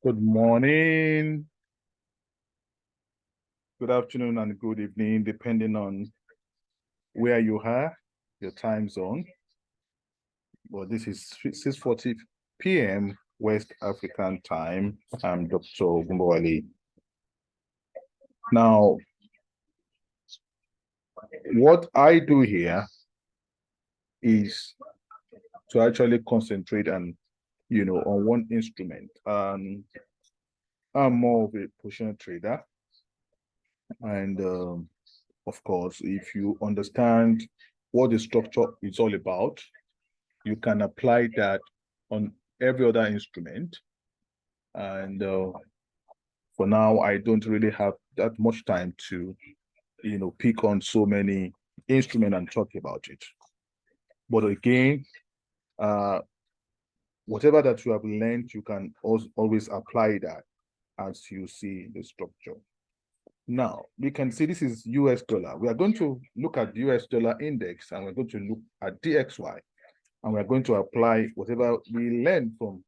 Good morning, good afternoon, and good evening, depending on where you are, your time zone. Well, this is 6:40 p.m. West African time. I'm Dr. Gumbawali. Now, what I do here is to actually concentrate on one instrument. I'm more of a position trader. And of course, if you understand what the structure is all about, you can apply that on every other instrument. And for now, I don't really have that much time to, pick on so many instruments and talk about it. But again, whatever that you have learned, you can always apply that as you see the structure. Now, we can see this is US dollar. We are going to look at the US dollar index, and we're going to look at DXY, and we're going to apply whatever we learned from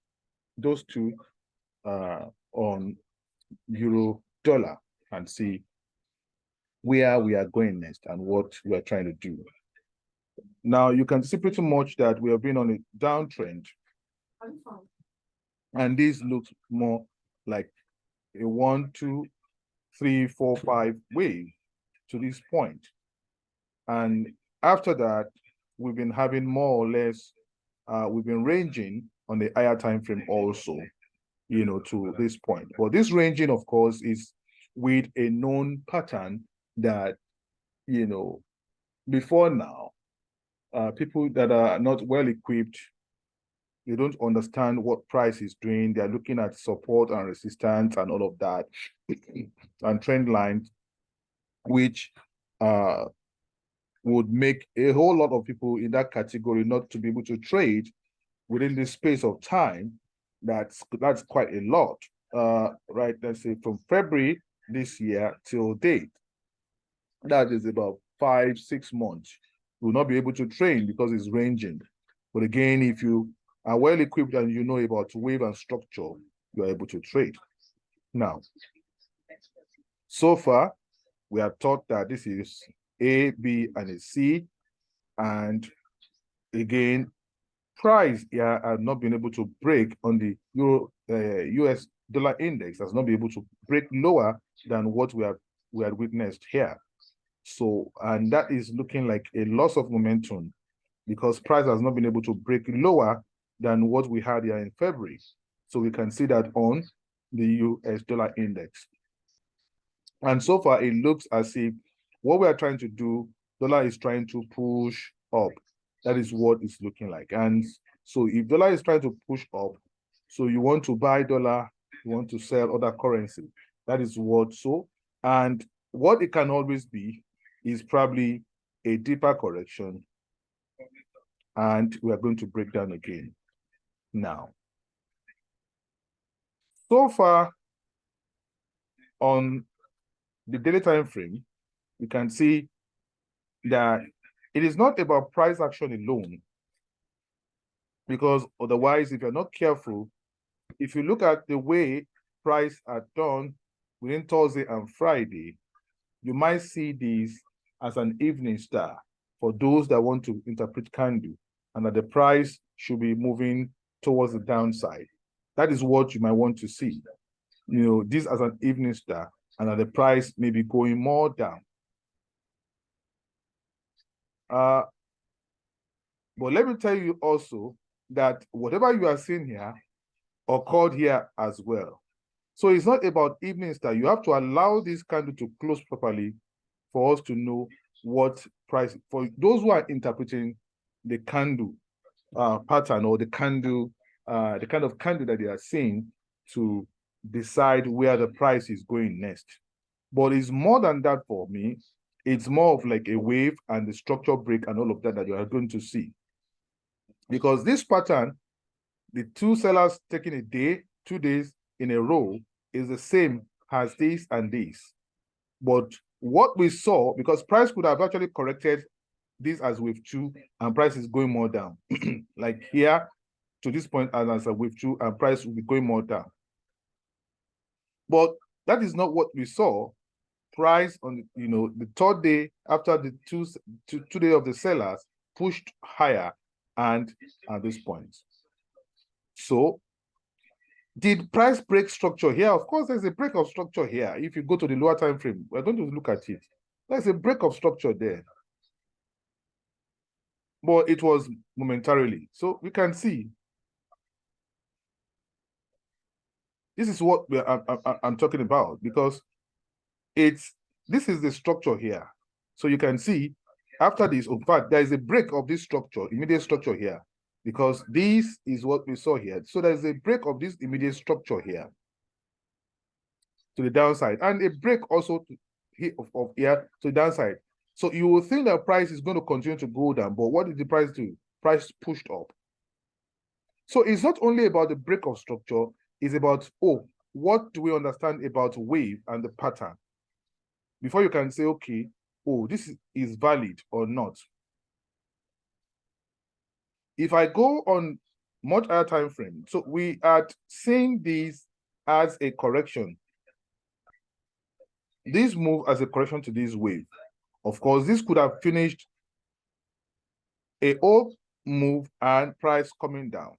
those two on euro dollar and see where we are going next and what we are trying to do. Now, you can see pretty much that we have been on a downtrend. And this looks more like a 1, 2, 3, 4, 5 wave to this point. And after that, we've been having more or less, we've been ranging on the higher time frame also, to this point. But this ranging, of course, is with a known pattern that, before now, people that are not well equipped, they don't understand what price is doing. They're looking at support and resistance and all of that, and trend lines, which would make a whole lot of people in that category not to be able to trade within this space of time. That's quite a lot, right? Let's say from February this year till date. That is about 5, 6 months. You will not be able to trade because it's ranging. But again, if you are well equipped and you know about wave and structure, you are able to trade. Now, so far, we are taught that this is A, B, and a C. And again, price here has not been able to break on the US dollar index, has not been able to break lower than what we had witnessed here. So, and that is looking like a loss of momentum because price has not been able to break lower than what we had here in February. So we can see that on the US dollar index. And so far, it looks as if what we are trying to do, dollar is trying to push up. That is what it's looking like. And so if dollar is trying to push up, so you want to buy dollar, you want to sell other currency. That is what so. And what it can always be is probably a deeper correction. And we are going to break down again. Now, so far on the daily time frame, we can see that it is not about price action alone, because otherwise, if you're not careful, if you look at the way price are done within Thursday and Friday, you might see this as an evening star for those that want to interpret candle, and that the price should be moving towards the downside. That is what you might want to see. This as an evening star, and that the price may be going more down. But let me tell you also that whatever you are seeing here occurred here as well. So it's not about evening star. You have to allow this candle to close properly for us to know what price, for those who are interpreting the candle pattern or the candle, the kind of candle that they are seeing, to decide where the price is going next. But it's more than that for me. It's more of like a wave and the structure break and all of that you are going to see. Because this pattern the two sellers taking a day, 2 days in a row is the same as this and this. But what we saw, because price could have actually corrected this as wave 2 and price is going more down. Like here to this point as a wave 2 and price will be going more down. But that is not what we saw. Price on the third day after the two days of the sellers pushed higher and at this point. So did price break structure here? Of course, there's a break of structure here. If you go to the lower time frame, we're going to look at it. There's a break of structure there. But it was momentarily. So we can see. This is what I'm talking about, because this is the structure here. So you can see after this, in fact, there is a break of this structure, immediate structure here, because this is what we saw here. So there's a break of this immediate structure here to the downside, and a break also of here to the downside. So you will think that price is going to continue to go down, but what did the price do? Price pushed up. So it's not only about the break of structure, it's about, what do we understand about wave and the pattern? Before you can say, okay, this is valid or not. If I go on much higher time frame, so we are seeing this as a correction. This move as a correction to this wave. Of course, this could have finished a up move and price coming down.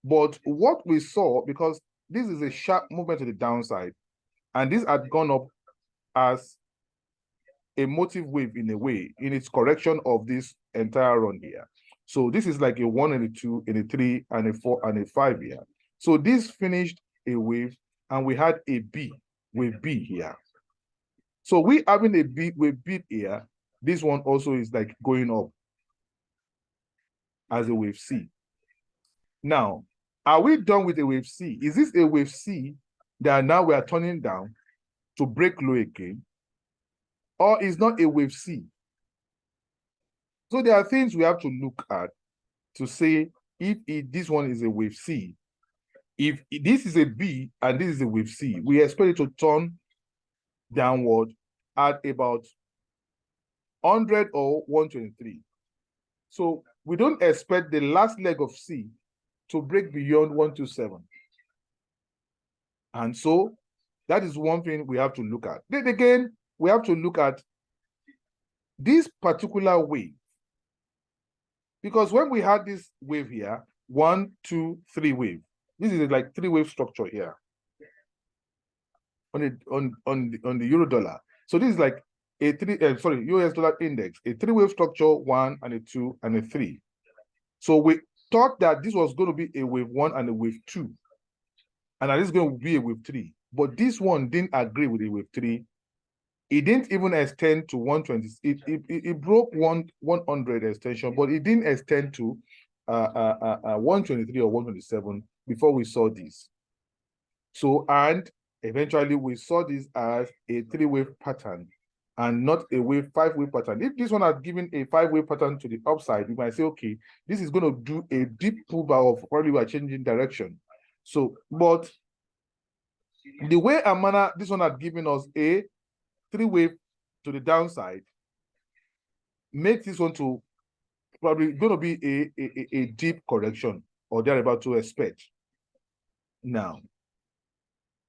But what we saw, because this is a sharp movement to the downside, and this had gone up as a motive wave in a way, in its correction of this entire run here. So this is like a 1 and a 2 and a 3 and a 4 and a 5 here. So this finished a wave, and we had a B, wave B here. So we having a B, wave B here, this one also is like going up as a wave C. Now, are we done with a wave C? Is this a wave C that now we are turning down to break low again? Or is not a wave C? So there are things we have to look at to say if this one is a wave C. If this is a B and this is a wave C, we expect it to turn downward at about 100 or 123. So we don't expect the last leg of C to break beyond 127. And so that is one thing we have to look at. Then again, we have to look at this particular wave. Because when we had this wave here, 1, 2, 3 wave, this is like 3-wave structure here on the euro dollar. So this is like a US dollar index, a 3-wave structure, 1 and a 2 and a 3. So we thought that this was going to be a wave 1 and a wave 2, and that is going to be a wave 3. But this one didn't agree with the wave 3. It didn't even extend to 120. It broke 100 extension, but it didn't extend to 123 or 127 before we saw this. So, and eventually we saw this as a 3-wave pattern and not a 5-wave pattern. If this one had given a 5-wave pattern to the upside, we might say, okay, this is going to do a deep pullback of probably we are changing direction. So, but the way and manner this one had given us a 3-wave to the downside makes this one to probably going to be a deep correction or thereabout to expect. Now,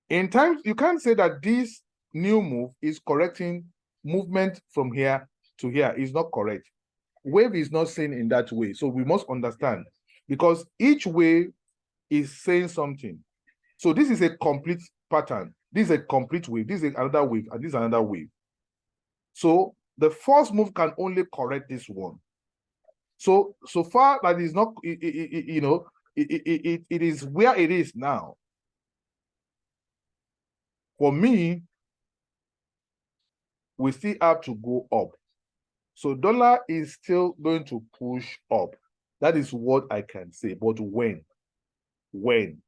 in times, you can't say that this new move is correcting movement from here to here. It's not correct. Wave is not seen in that way. So we must understand, because each wave is saying something. So this is a complete pattern. This is a complete wave. This is another wave, and this is another wave. So the first move can only correct this one. So far that is not, it is where it is now. For me, we still have to go up. So dollar is still going to push up. That is what I can say. But when? When?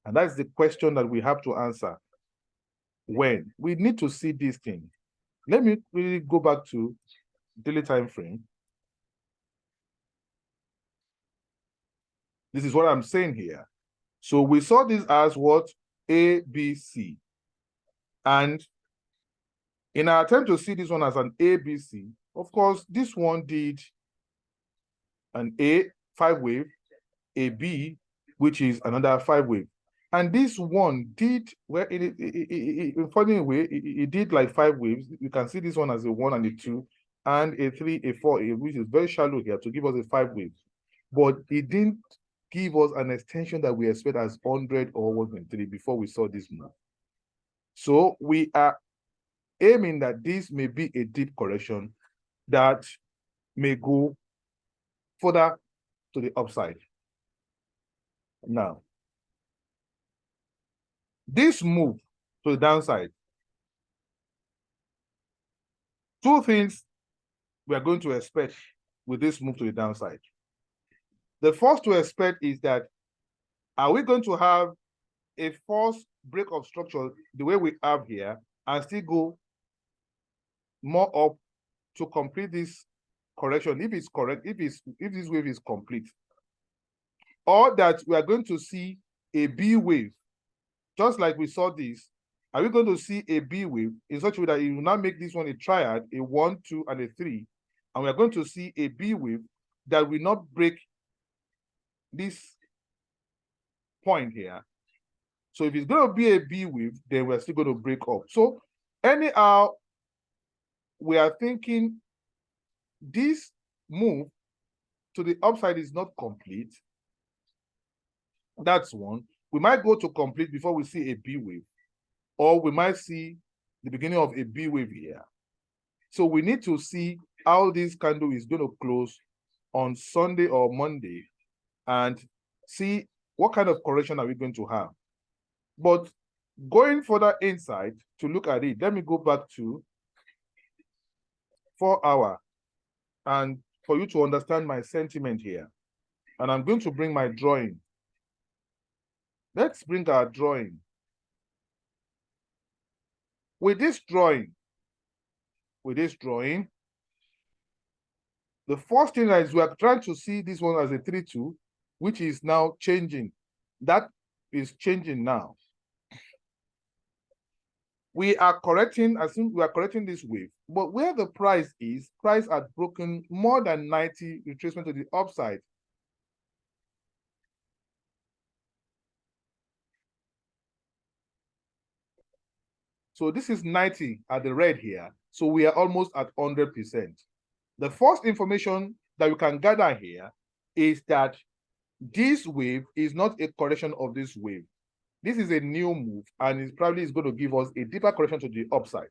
And that's the question that we have to answer. When? We need to see this thing. Let me really go back to daily time frame. This is what I'm saying here. So we saw this as what? A, B, C. And in our attempt to see this one as an ABC, of course, this one did an A 5-wave, a B, which is another 5-wave. And this one did, well, in funny way, it did like 5 waves. You can see this one as a 1 and a 2, and a 3, a 4, which is very shallow here to give us a 5 wave. But it didn't give us an extension that we expect as 100 or 1.3 before we saw this move. So we are aiming that this may be a deep correction that may go further to the upside. Now, this move to the downside, two things we are going to expect with this move to the downside. The first to expect is that, are we going to have a false break of structure the way we have here and still go more up to complete this correction, if it's correct, if this wave is complete, or that we are going to see a B wave, just like we saw this? Are we going to see a B wave in such a way that it will now make this one a triad, a 1, 2, and a 3, and we are going to see a B wave that will not break this point here? So if it's going to be a B wave, then we're still going to break up. So anyhow, we are thinking this move to the upside is not complete. That's one. We might go to complete before we see a B wave, or we might see the beginning of a B wave here. So we need to see how this candle is going to close on Sunday or Monday and see what kind of correction are we going to have. But going further inside to look at it, let me go back to 4 hour, and for you to understand my sentiment here. And I'm going to bring my drawing. Let's bring our drawing. With this drawing, the first thing is we are trying to see this one as a 3-2, which is now changing. That is changing now. We are correcting, I think we are correcting this wave, but where the price had broken more than 90 retracement to the upside. So this is 90 at the red here. So we are almost at 100%. The first information that we can gather here is that this wave is not a correction of this wave. This is a new move, and it probably is going to give us a deeper correction to the upside.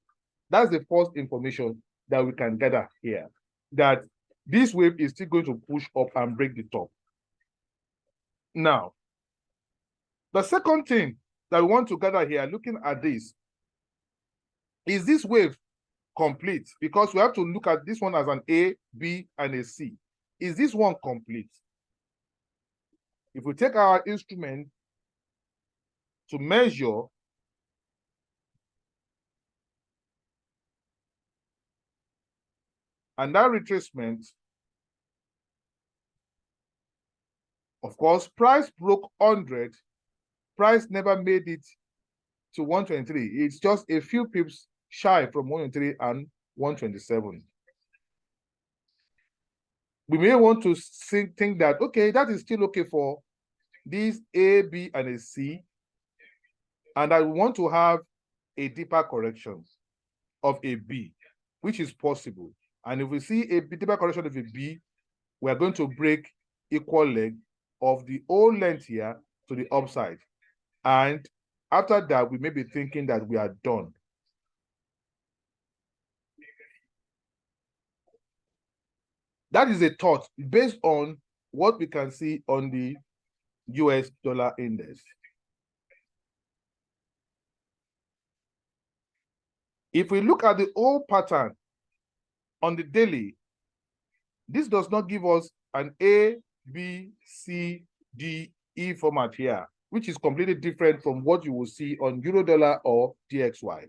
That's the first information that we can gather here, that this wave is still going to push up and break the top. Now, the second thing that we want to gather here, looking at this, is this wave complete? Because we have to look at this one as an A, B, and a C. Is this one complete? If we take our instrument to measure and that retracement, of course, price broke 100, price never made it to 123. It's just a few pips shy from 123 and 127. We may want to think that, okay, that is still okay for these A, B, and a C, and I want to have a deeper correction of a B, which is possible. And if we see a deeper correction of a B, we're going to break equal leg of the whole length here to the upside. And after that, we may be thinking that we are done. That is a thought based on what we can see on the US dollar index. If we look at the whole pattern on the daily, this does not give us an A, B, C, D, E format here, which is completely different from what you will see on Eurodollar or DXY.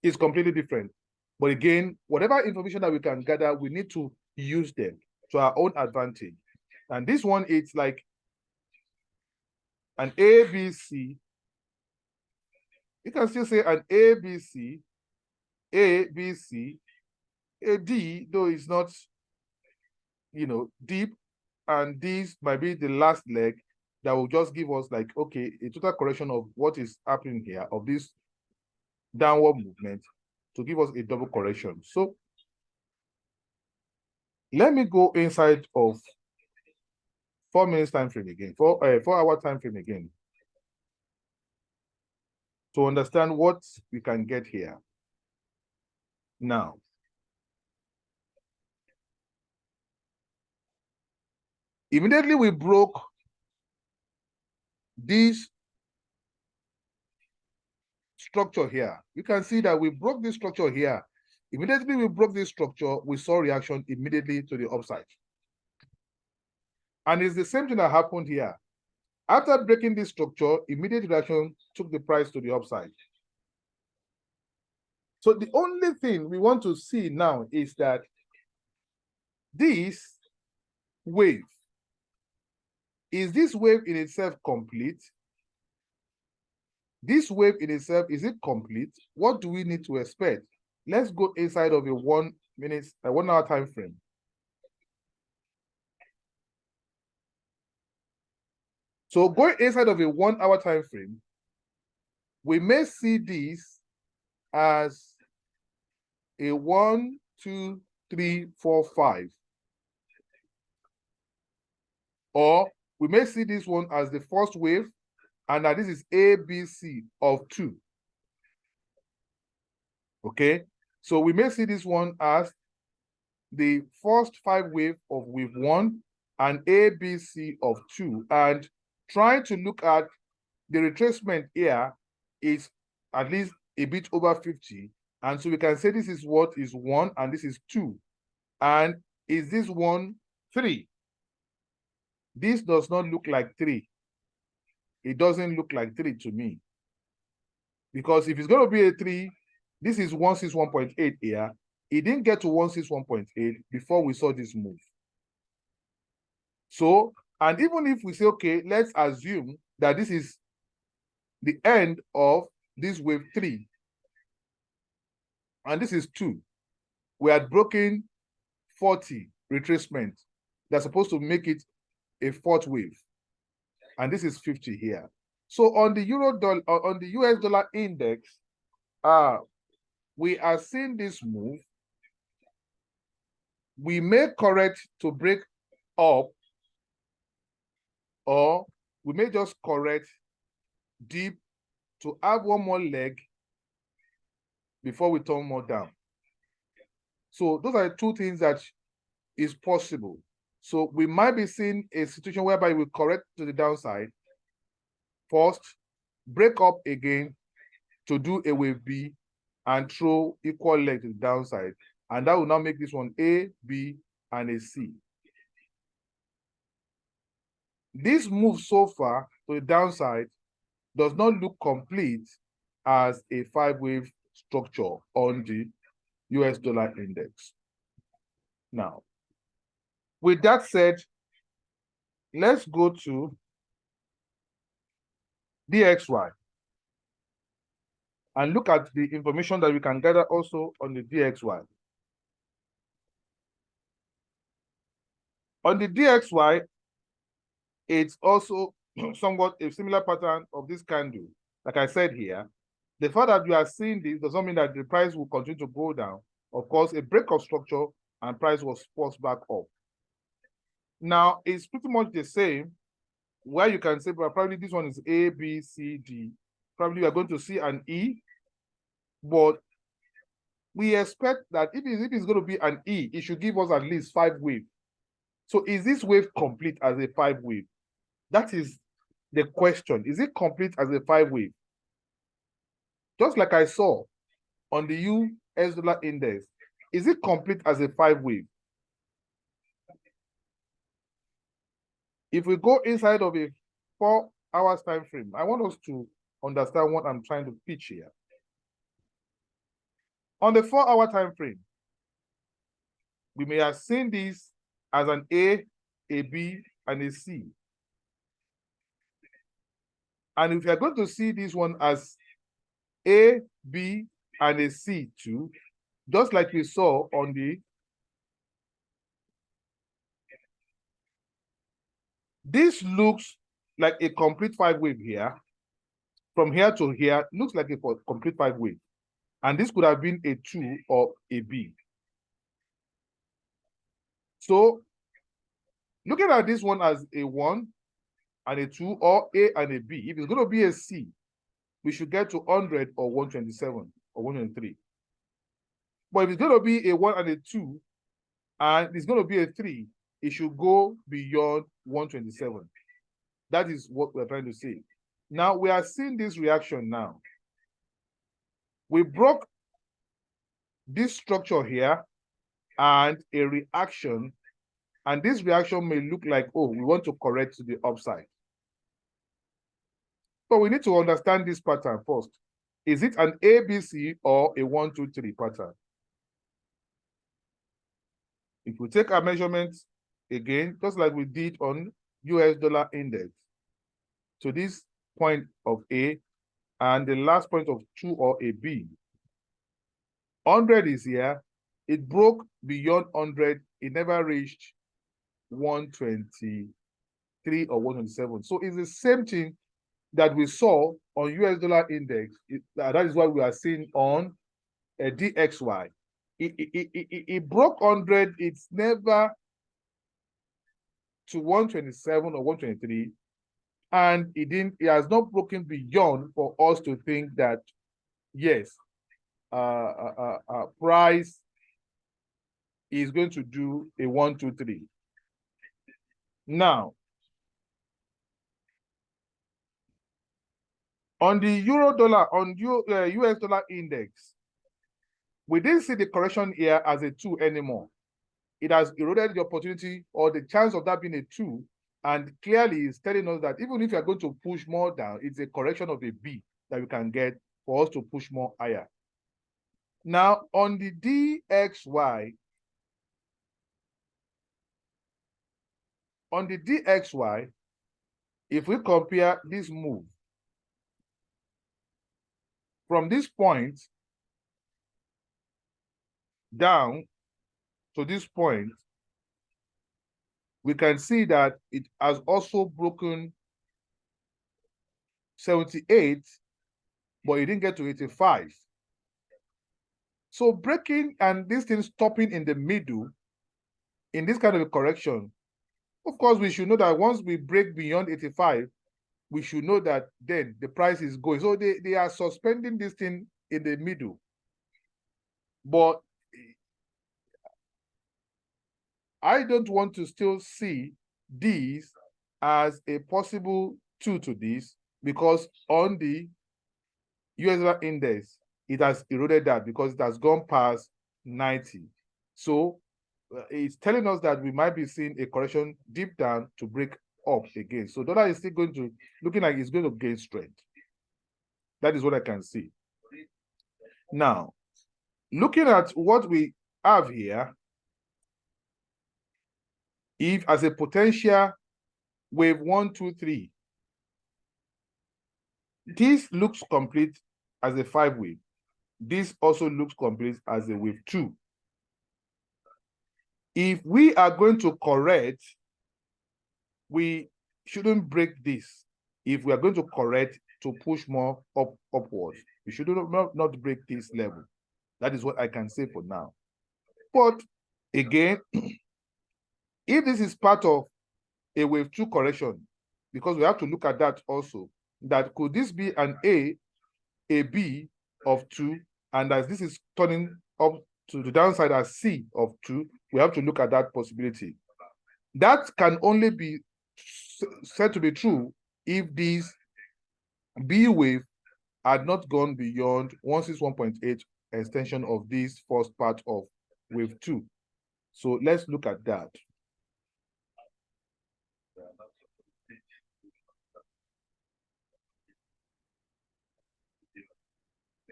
It's completely different. But again, whatever information that we can gather, we need to use them to our own advantage. And this one, it's like an ABC. You can still say an ABC, ABC, a D, though it's not, deep, and this might be the last leg that will just give us like, okay, a total correction of what is happening here, of this downward movement, to give us a double correction. So let me go inside of 4 minutes time frame again, 4-hour time frame again, to understand what we can get here. Now, immediately we broke this structure here. You can see that we broke this structure here. Immediately we broke this structure, we saw reaction immediately to the upside. And it's the same thing that happened here. After breaking this structure, immediate reaction took the price to the upside. So the only thing we want to see now is that this wave, is this wave in itself complete? This wave in itself, is it complete? What do we need to expect? Let's go inside of a 1 hour time frame. So going inside of a 1 hour time frame, we may see this as a 1, 2, 3, 4, 5. Or we may see this one as the first wave, and that this is ABC of 2. Okay, so we may see this one as the first 5 wave of wave 1 and ABC of 2. And trying to look at the retracement here is at least a bit over 50. And so we can say this is what is 1 and this is 2. And is this 1, 3? This does not look like 3. It doesn't look like 3 to me. Because if it's going to be a 3, this is 161.8 here. It didn't get to 161.8 before we saw this move. So, and even if we say, okay, let's assume that this is the end of this wave 3, and this is 2. We had broken 40 retracement. They're supposed to make it a 4th wave. And this is 50 here. So on the on the US dollar index, we are seeing this move. We may correct to break up, or we may just correct deep to have one more leg before we turn more down. So those are the 2 things that is possible. So we might be seeing a situation whereby we correct to the downside first, break up again to do a wave B and throw equal leg to the downside. And that will now make this one A, B, and a C. This move so far to the downside does not look complete as a 5-wave structure on the US dollar index. Now, with that said, let's go to DXY and look at the information that we can gather also on the DXY. On the DXY, it's also somewhat a similar pattern of this candle. Like I said here, the fact that you are seeing this does not mean that the price will continue to go down. Of course, a break of structure and price was forced back up. Now, it's pretty much the same, where you can say, well, probably this one is A, B, C, D. Probably we are going to see an E, but we expect that if it's going to be an E, it should give us at least 5 waves. So is this wave complete as a 5 wave? That is the question. Is it complete as a 5 wave? Just like I saw on the US dollar index, is it complete as a 5 wave? If we go inside of a 4 hours time frame, I want us to understand what I'm trying to pitch here. On the 4-hour time frame, we may have seen this as an A, B, and a C. And if you're going to see this one as A, B, and a C too, just like we saw on the, this looks like a complete 5-wave here. From here to here, looks like a complete 5-wave. And this could have been a 2 or a B. So looking at this one as a 1 and a 2, or A and a B, if it's going to be a C, we should get to 100 or 127 or 123. But if it's going to be a 1 and a 2, and it's going to be a 3, it should go beyond 127. That is what we're trying to say. Now, we are seeing this reaction now. We broke this structure here and a reaction, and this reaction may look like, oh, we want to correct to the upside. But we need to understand this pattern first. Is it an ABC or a 1, 2, 3 pattern? If we take our measurements again, just like we did on US dollar index, to this point of A and the last point of 2 or a B, 100 is here. It broke beyond 100. It never reached 123 or 127. So it's the same thing that we saw on US dollar index. That is what we are seeing on a DXY. It broke 100. It's never to 127 or 123, and it has not broken beyond for us to think that yes, price is going to do a 1, 2, 3. Now, on the euro dollar, on US dollar index, we didn't see the correction here as a 2 anymore. It has eroded the opportunity or the chance of that being a 2, and clearly it's telling us that even if you're going to push more down, it's a correction of a B that we can get for us to push more higher. Now, on the DXY, if we compare this move from this point down to this point, we can see that it has also broken 78, but it didn't get to 85. So breaking and this thing stopping in the middle in this kind of a correction, of course, we should know that once we break beyond 85, we should know that then the price is going. So they are suspending this thing in the middle. But I don't want to still see these as a possible 2 to this, because on the US dollar index, it has eroded that because it has gone past 90. So it's telling us that we might be seeing a correction deep down to break up again. So dollar is still going to, looking like it's going to gain strength. That is what I can see. Now, looking at what we have here, if as a potential wave 1, 2, 3, this looks complete as a 5-wave. This also looks complete as a wave 2. If we are going to correct, we shouldn't break this. If we are going to correct to push more upwards, we should not break this level. That is what I can say for now. But again, if this is part of a wave 2 correction, because we have to look at that also, that could this be an A B of 2, and as this is turning up to the downside as C of 2, we have to look at that possibility. That can only be said to be true if this B wave had not gone beyond 161.8 extension of this first part of wave 2. So let's look at that.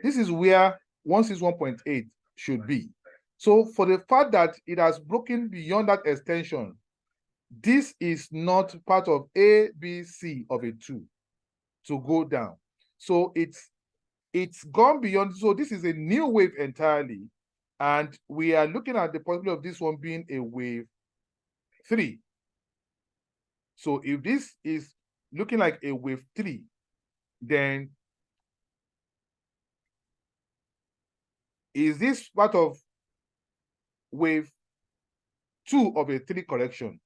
This is where 161.8 should be. So for the fact that it has broken beyond that extension, this is not part of A, B, C of a 2. to go down. So it's gone beyond. So this is a new wave entirely. And we are looking at the possibility of this one being a wave 3. So if this is looking like a wave 3, then is this part of wave 2 of a 3 correction?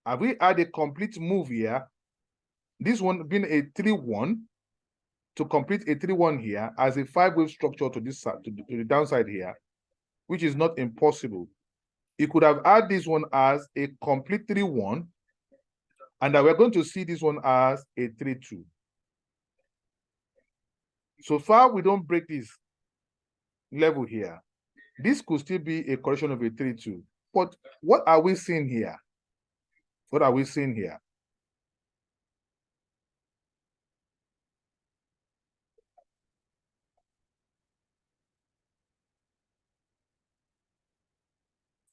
Have we had a complete move here? This one being a 3-1 to complete a 3-1 here as a 5-wave structure to this side, to the downside here, which is not impossible. You could have had this one as a complete 3-1, and that we're going to see this one as a 3-2. So far, we don't break this level here. This could still be a correction of a 3-2. But what are we seeing here? What are we seeing here?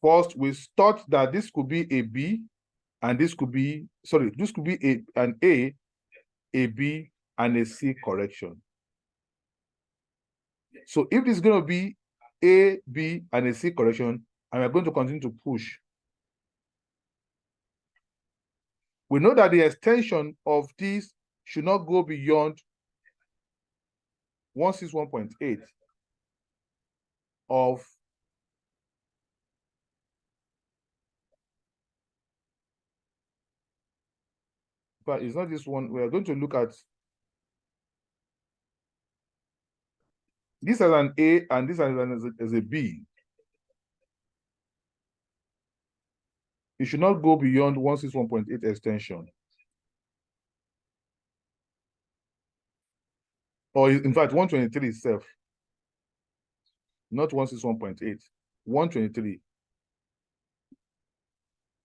First, we thought that this could be a B, and this could be, sorry, this could be an A, B, and a C correction. So if this is going to be A, B, and a C correction, and we're going to continue to push, we know that the extension of this should not go beyond 161.8 of but it's not this one. We are going to look at this as an A and this as a B. It should not go beyond 161.8 extension. Or in fact, 123 itself. Not 161.8. 123.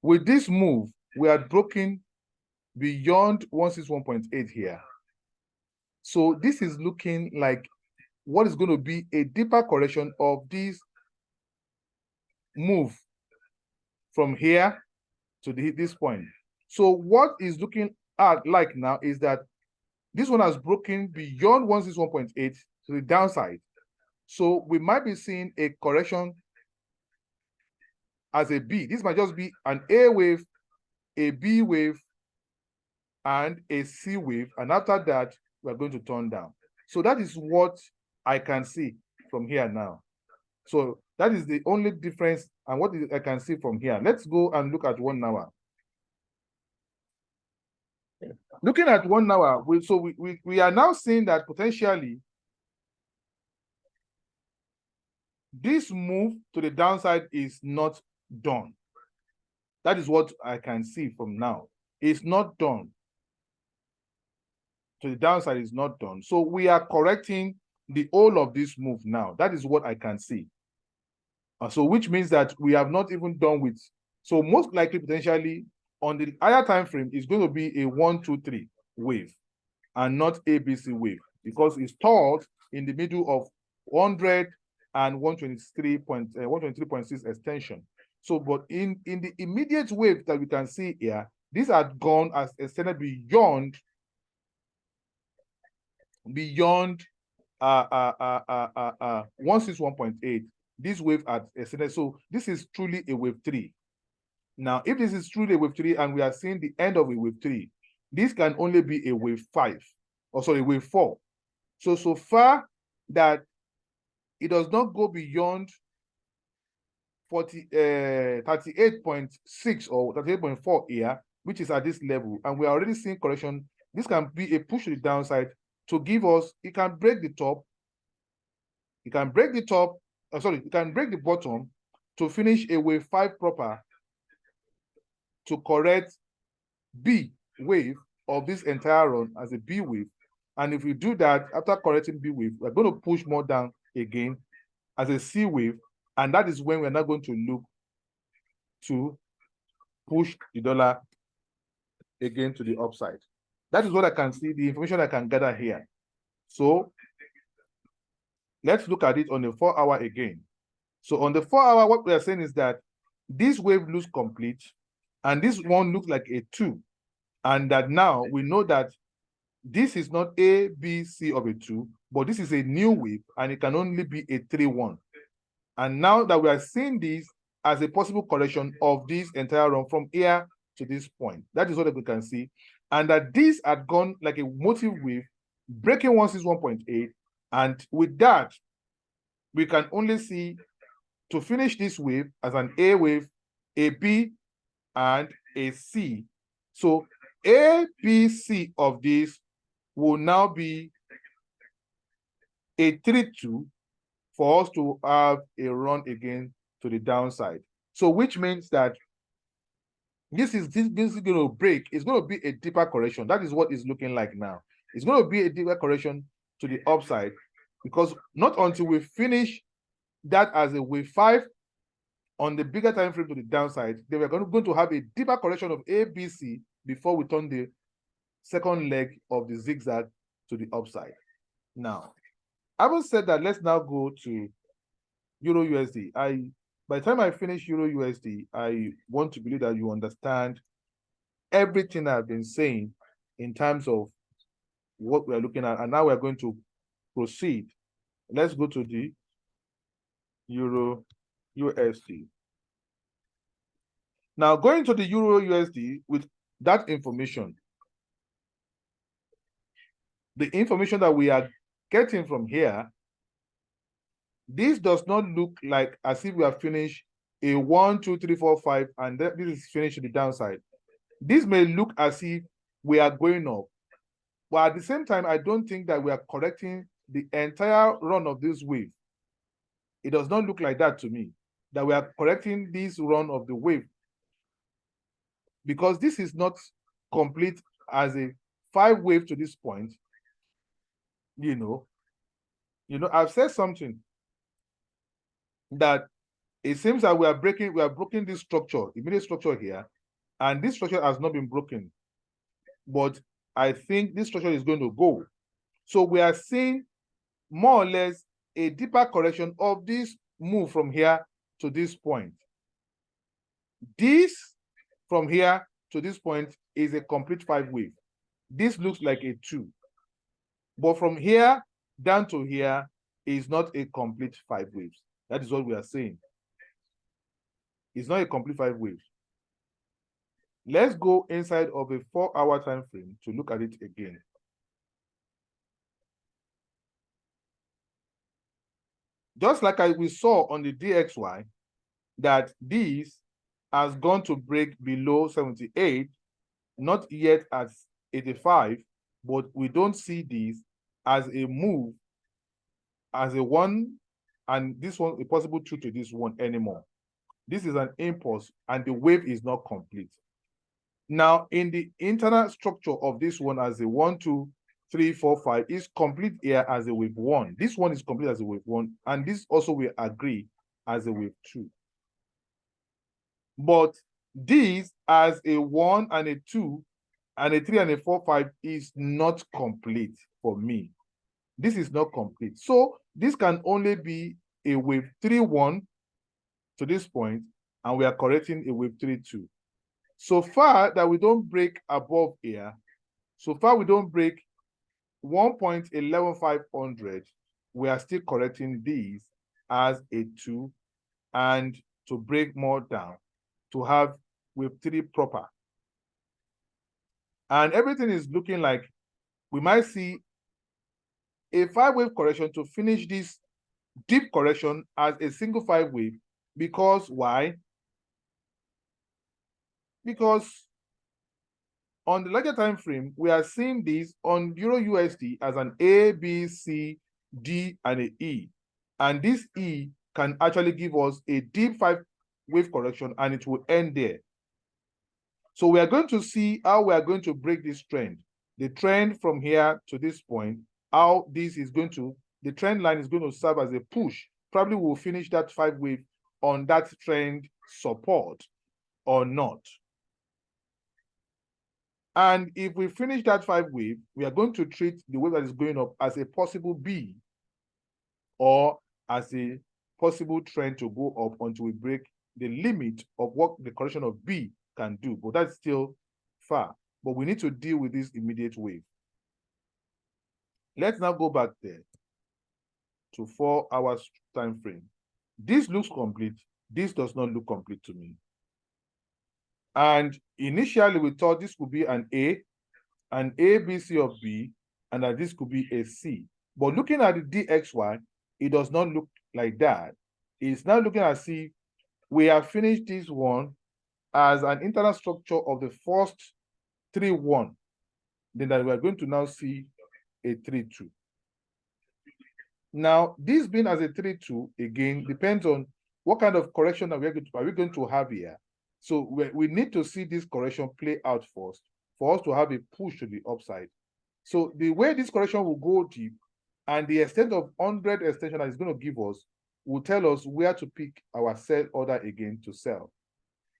With this move, we are broken beyond 161.8 here. So this is looking like what is going to be a deeper correction of this move from here to this point. So what is looking at like now is that this one has broken beyond 161.8 to the downside. So we might be seeing a correction as a B. This might just be an A wave, a B wave, and a C wave. And after that, we're going to turn down. So that is what I can see from here now. So that is the only difference and what I can see from here. Let's go and look at 1 hour. Looking at 1 hour, we are now seeing that potentially this move to the downside is not done. That is what I can see from now. It's not done. To the downside is not done. So we are correcting the whole of this move now. That is what I can see. So which means that we have not even done with. So most likely potentially on the higher time frame is going to be a 1, 2, 3 wave and not ABC wave because it's stalled in the middle of 100 and 123.6 extension. So, but in the immediate wave that we can see here, these are gone as extended beyond 161.8. This wave at extended. So this is truly a wave 3. Now, if this is truly a wave 3 and we are seeing the end of a wave 3, this can only be a wave 5, or sorry, wave 4. So far that it does not go beyond 38.6 or 38.4 here, which is at this level, and we are already seeing correction. This can be a push to the downside to give us, it can break the top, it can break the top, it can break the bottom to finish a wave 5 proper to correct B wave of this entire run as a B wave. And if we do that, after correcting B wave, we're going to push more down again as a C wave. And that is when we're not going to look to push the dollar again to the upside. That is what I can see, the information I can gather here. So let's look at it on the 4 hour again. So on the 4 hour, what we are saying is that this wave looks complete and this one looks like a 2. And that now we know that this is not A, B, C of a 2, but this is a new wave, and it can only be a 3-1. And now that we are seeing this as a possible correction of this entire run from here to this point, that is what we can see. And that this had gone like a motive wave, breaking 161.8. And with that, we can only see to finish this wave as an A wave, a B, and a C. So A, B, C of this will now be a 3-2 for us to have a run again to the downside. So which means that this is going to break. It's going to be a deeper correction. That is what it's looking like now. It's going to be a deeper correction to the upside, because not until we finish that as a wave 5 on the bigger time frame to the downside, then we're going to have a deeper correction of ABC before we turn the second leg of the zigzag to the upside. Now, having said that, let's now go to Euro USD. By the time I finish Euro USD, I want to believe that you understand everything I've been saying in terms of what we're looking at. And now we're going to proceed. Let's go to the Euro USD. Now, going to the Euro USD with that information, the information that we are getting from here, this does not look like as if we have finished a 1, 2, 3, 4, 5, and this is finished to the downside. This may look as if we are going up, but at the same time, I don't think that we are correcting the entire run of this wave. It does not look like that to me, that we are correcting this run of the wave, because this is not complete as a 5 wave to this point. I've said something that it seems that we are breaking this structure, immediate structure here, and this structure has not been broken. But I think this structure is going to go. So we are seeing more or less a deeper correction of this move from here to this point. This from here to this point is a complete 5 wave. This looks like a 2. But from here down to here is not a complete 5 waves. That is what we are saying. It's not a complete 5 waves. Let's go inside of a 4-hour time frame to look at it again. Just like we saw on the DXY, that this has gone to break below 78, not yet at 85, but we don't see this as a move, as a 1, and this one a possible 2 to this one anymore. This is an impulse, and the wave is not complete. Now, in the internal structure of this one as a 1, 2, 3, 4, 5 is complete here as a wave 1. This one is complete as a wave 1, and this also will agree as a wave 2. But this as a 1 and a 2 and a 3 and a 4, 5 is not complete for me. This is not complete. So this can only be a wave 3-1 to this point, and we are correcting a wave 3-2. So far that we don't break above here, so far we don't break 1.11500, we are still correcting these as a 2, and to break more down to have wave 3 proper. And everything is looking like we might see a 5-wave correction to finish this deep correction as a single 5-wave. Because why? Because on the larger time frame, we are seeing this on Euro USD as an A, B, C, D, and an E. And this E can actually give us a deep 5-wave correction, and it will end there. So we are going to see how we are going to break this trend. The trend from here to this point, how this is going to, the trend line is going to serve as a push. Probably we'll finish that 5-wave on that trend support or not. And if we finish that 5-wave, we are going to treat the wave that is going up as a possible B, or as a possible trend to go up until we break the limit of what the correction of B can do. But that's still far. But we need to deal with this immediate wave. Let's now go back there to 4 hours time frame. This looks complete. This does not look complete to me. And initially we thought this could be an A, B, C of B, and that this could be a C. But looking at the DXY, it does not look like that. It's now looking at C. We have finished this one as an internal structure of the first 3-1. Then that we are going to now see a 3-2. Now, this being as a 3-2, again, depends on what kind of correction are we going to have here. So we need to see this correction play out first for us to have a push to the upside. So the way this correction will go deep and the extent of 100 extension that it's going to give us will tell us where to pick our sell order again to sell.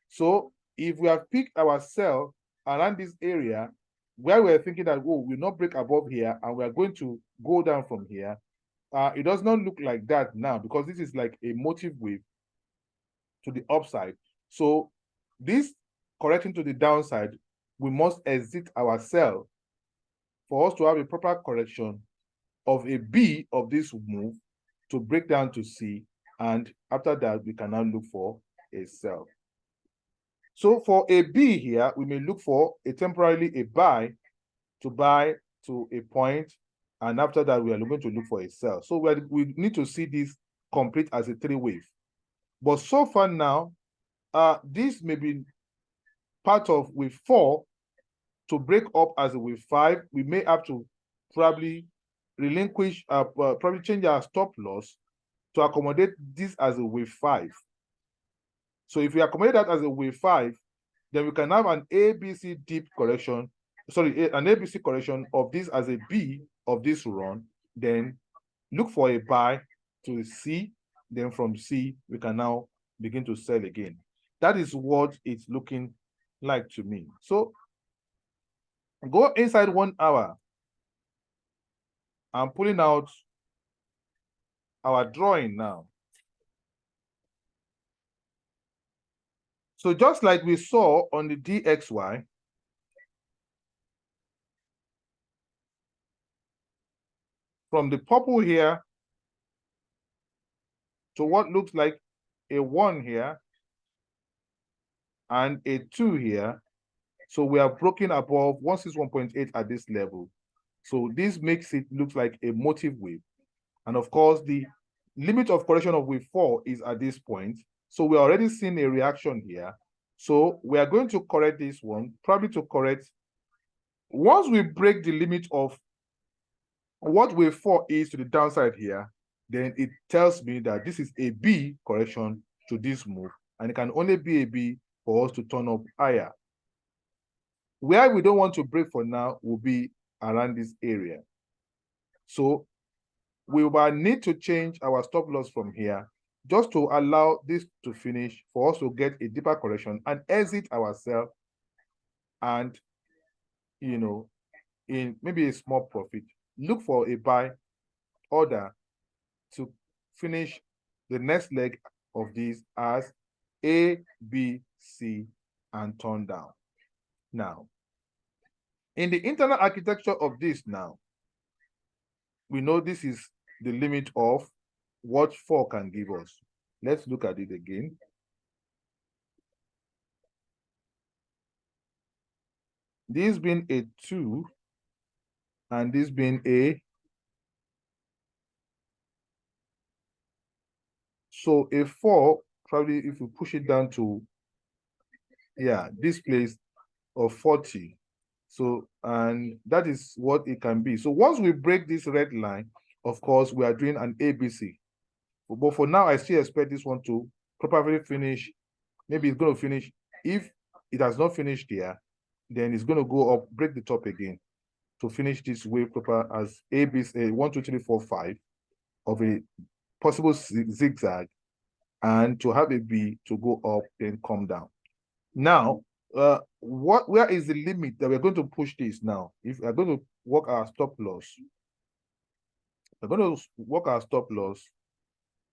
So if we have picked our sell around this area where we're thinking that, oh, we'll not break above here and we're going to go down from here, it does not look like that now because this is like a motive wave to the upside. So this correction to the downside, we must exit our sell for us to have a proper correction of a B of this move to break down to C, and after that we can now look for a sell. So for a B here, we may look for a temporarily a buy to a point, and after that we are going to look for a sell. So we need to see this complete as a 3-wave. But so far now, this may be part of wave 4 to break up as a wave 5. We may have to probably relinquish, probably change our stop loss to accommodate this as a wave 5. So if we accommodate that as a wave 5, then we can have an ABC deep correction, sorry, an ABC correction of this as a B of this run, then look for a buy to C, then from C, we can now begin to sell again. That is what it's looking like to me. So go inside 1 hour. I'm pulling out our drawing now. So just like we saw on the DXY, from the purple here to what looks like a 1 here and a 2 here. So we are broken above 161.8 at this level. So this makes it look like a motive wave. And of course, the limit of correction of wave 4 is at this point. So we're already seeing a reaction here. So we are going to correct this one, probably to correct. Once we break the limit of what wave 4 is to the downside here, then it tells me that this is a B correction to this move, and it can only be a B for us to turn up higher. Where we don't want to break for now will be around this area. So we will need to change our stop loss from here just to allow this to finish for us to get a deeper correction and exit our sell, and in maybe a small profit, look for a buy order to finish the next leg of this as A, B, C, and turn down. Now, in the internal architecture of this now, we know this is the limit of what 4 can give us. Let's look at it again. This being a 2, and this being a, so a 4, probably if we push it down to, yeah, this place of 40. So, and that is what it can be. So once we break this red line, of course, we are doing an ABC. But for now, I still expect this one to properly finish. Maybe it's going to finish. If it has not finished here, then it's going to go up, break the top again to finish this wave proper as ABC 1, 2, 3, 4, 5 of a possible zigzag, and to have a B to go up, then come down. Now, where is the limit that we're going to push this now? If we're going to work our stop loss, we're going to work our stop loss.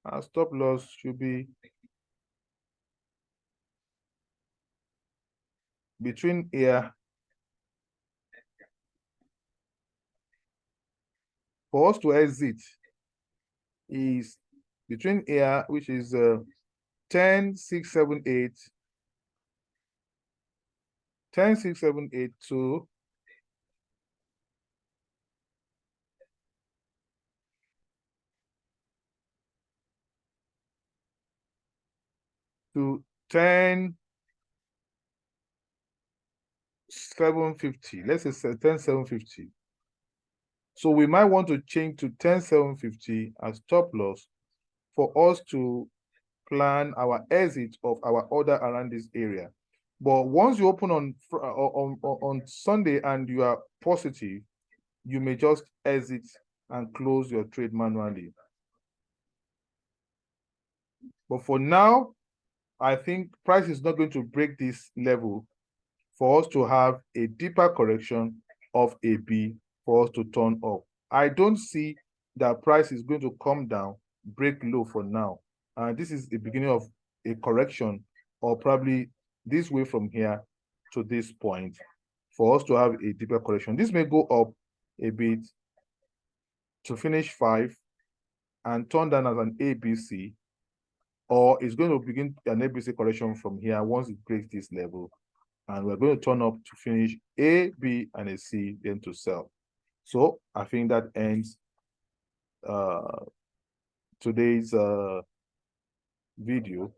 Our stop loss should be between here for us to exit is between here, which is 10, 6, 7, 8, 10, 6, 7, 8 to 10, 750. Let's say 10, 750. So we might want to change to 10, 750 as stop loss for us to plan our exit of our order around this area. But once you open on Sunday and you are positive, you may just exit and close your trade manually. But for now, I think price is not going to break this level for us to have a deeper correction of a B for us to turn up. I don't see that price is going to come down, break low for now. This is the beginning of a correction, or probably this way from here to this point for us to have a deeper correction. This may go up a bit to finish 5 and turn down as an ABC, or it's going to begin an ABC correction from here once it breaks this level. And we're going to turn up to finish A, B, and a C, then to sell. So I think that ends today's video.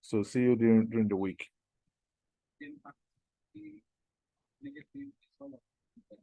So see you during the week.